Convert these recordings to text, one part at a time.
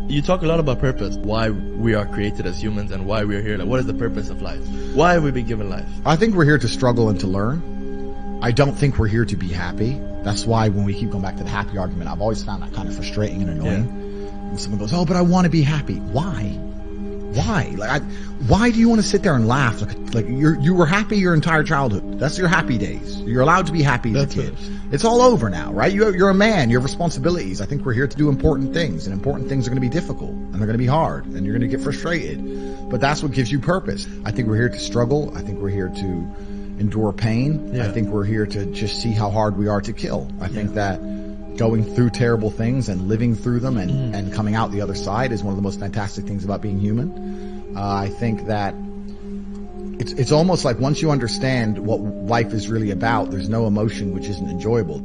You talk a lot about purpose, why we are created as humans and why we are here. Like, what is the purpose of life? Why have we been given life? I think we're here to struggle and to learn. I don't think we're here to be happy. That's why when we keep going back to the happy argument, I've always found that kind of frustrating and annoying. Yeah. When someone goes, oh, but I want to be happy. Why? Why do you want to sit there and laugh? Like you were happy your entire childhood. That's your happy days. You're allowed to be happy as a kid. It's all over now, right? You're a man. You have responsibilities. I think we're here to do important things, and important things are going to be difficult, and they're going to be hard, and you're going to get frustrated. But that's what gives you purpose. I think we're here to struggle. I think we're here to endure pain. Yeah. I think we're here to just see how hard we are to kill. I think that going through terrible things and living through them and coming out the other side is one of the most fantastic things about being human. I think that it's almost like once you understand what life is really about, there's no emotion which isn't enjoyable.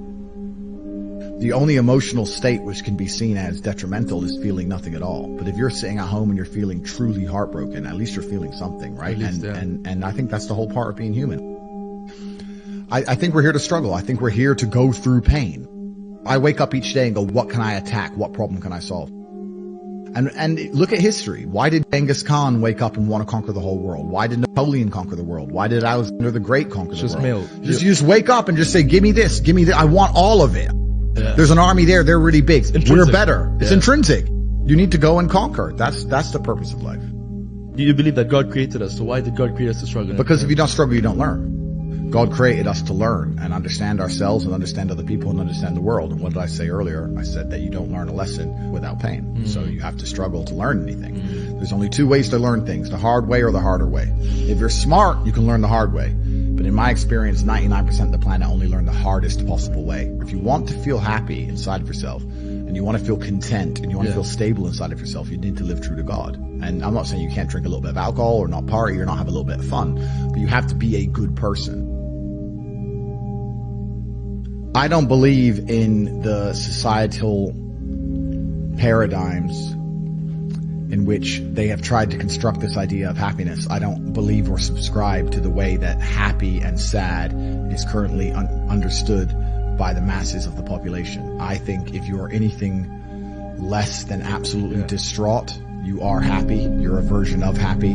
The only emotional state which can be seen as detrimental is feeling nothing at all. But if you're sitting at home and you're feeling truly heartbroken, at least you're feeling something, right? And I think that's the whole part of being human. I think we're here to struggle. I think we're here to go through pain. I wake up each day and go, what can I attack? What problem can I solve? And look at history. Why did Genghis Khan wake up and want to conquer the whole world? Why did Napoleon conquer the world? Why did Alexander the Great conquer the world? You just wake up and just say, give me this, give me that. I want all of it. Yeah. There's an army there. They're really big. We're better. It's intrinsic. You need to go and conquer. That's the purpose of life. You believe that God created us. So why did God create us to struggle? Because if you don't struggle, you don't learn. God created us to learn and understand ourselves and understand other people and understand the world. And what did I say earlier? I said that you don't learn a lesson without pain. So you have to struggle to learn anything. There's only two ways to learn things, the hard way or the harder way. If you're smart, you can learn the hard way. But in my experience, 99% of the planet only learn the hardest possible way. If you want to feel happy inside of yourself and you want to feel content and you want to feel stable inside of yourself, you need to live true to God. And I'm not saying you can't drink a little bit of alcohol or not party or not have a little bit of fun, but you have to be a good person. I don't believe in the societal paradigms in which they have tried to construct this idea of happiness. I don't believe or subscribe to the way that happy and sad is currently understood by the masses of the population. I think if you are anything less than absolutely distraught, you are happy. You're a version of happy.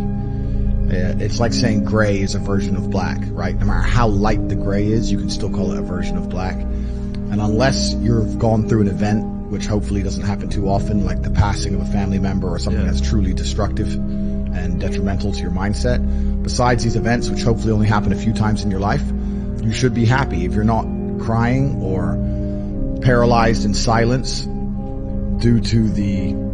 It's like saying gray is a version of black, right? No matter how light the gray is, you can still call it a version of black. And unless you've gone through an event, which hopefully doesn't happen too often, like the passing of a family member or something that's truly destructive and detrimental to your mindset, besides these events, which hopefully only happen a few times in your life, you should be happy. If you're not crying or paralyzed in silence due to the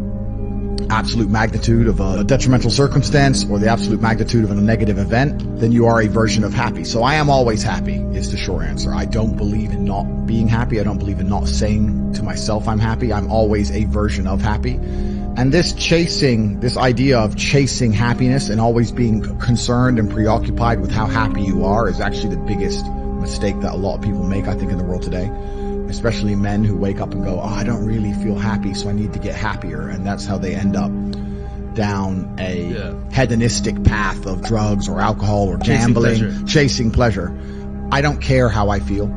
absolute magnitude of a detrimental circumstance or the absolute magnitude of a negative event, then you are a version of happy. So I am always happy is the short answer. I don't believe in not being happy. I don't believe in not saying to myself I'm happy. I'm always a version of happy. And this idea of chasing happiness and always being concerned and preoccupied with how happy you are is actually the biggest mistake that a lot of people make, I think, in the world today. Especially men who wake up and go, oh, I don't really feel happy, so I need to get happier. And that's how they end up down a hedonistic path of drugs or alcohol or gambling, chasing pleasure. I don't care how I feel.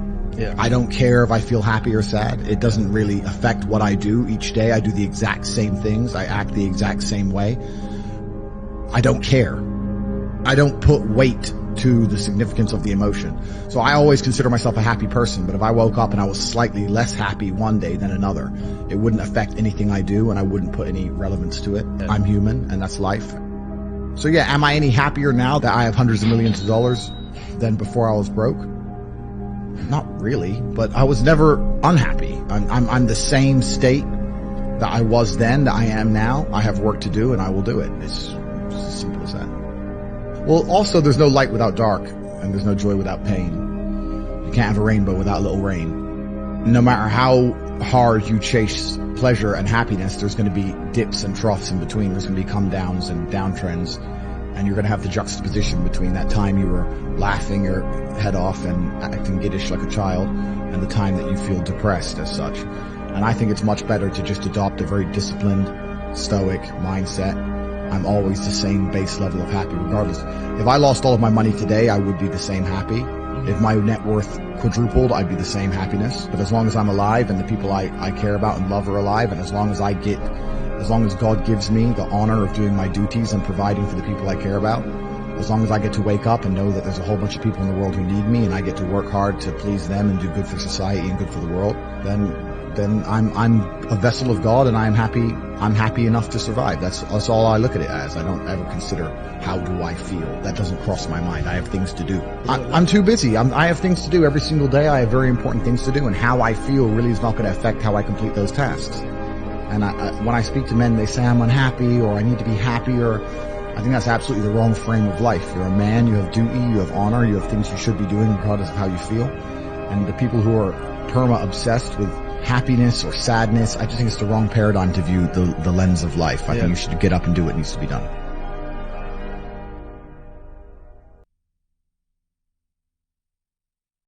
I don't care if I feel happy or sad. It doesn't really affect what I do each day. I do the exact same things. I act the exact same way. I don't care. I don't put weight to the significance of the emotion. So I always consider myself a happy person, but if I woke up and I was slightly less happy one day than another, it wouldn't affect anything I do and I wouldn't put any relevance to it. I'm human and that's life. So yeah, am I any happier now that I have hundreds of millions of dollars than before I was broke? Not really, but I was never unhappy. I'm the same state that I was then, that I am now. I have work to do and I will do it. It's as simple as that. Well, also, there's no light without dark, and there's no joy without pain. You can't have a rainbow without a little rain. No matter how hard you chase pleasure and happiness, there's going to be dips and troughs in between. There's going to be come downs and downtrends, and you're going to have the juxtaposition between that time you were laughing your head off and acting giddish like a child, and the time that you feel depressed as such. And I think it's much better to just adopt a very disciplined, stoic mindset. I'm always the same base level of happy regardless. If I lost all of my money today, I would be the same happy. If my net worth quadrupled, I'd be the same happiness. But as long as I'm alive and the people I care about and love are alive, and as long as I get As long as God gives me the honor of doing my duties and providing for the people I care about, as long as I get to wake up and know that there's a whole bunch of people in the world who need me and I get to work hard to please them and do good for society and good for the world, then I'm a vessel of God and I'm happy enough to survive. That's all I look at it as. I don't ever consider how do I feel. That doesn't cross my mind. I have things to do. I'm too busy. I have things to do every single day. I have very important things to do, and how I feel really is not going to affect how I complete those tasks. And when I speak to men, they say I'm unhappy or I need to be happier. I think that's absolutely the wrong frame of life. You're a man, you have duty, you have honor, you have things you should be doing regardless of how you feel. And the people who are perma-obsessed with happiness or sadness, I just think it's the wrong paradigm to view the lens of life. I think you should get up and do what needs to be done.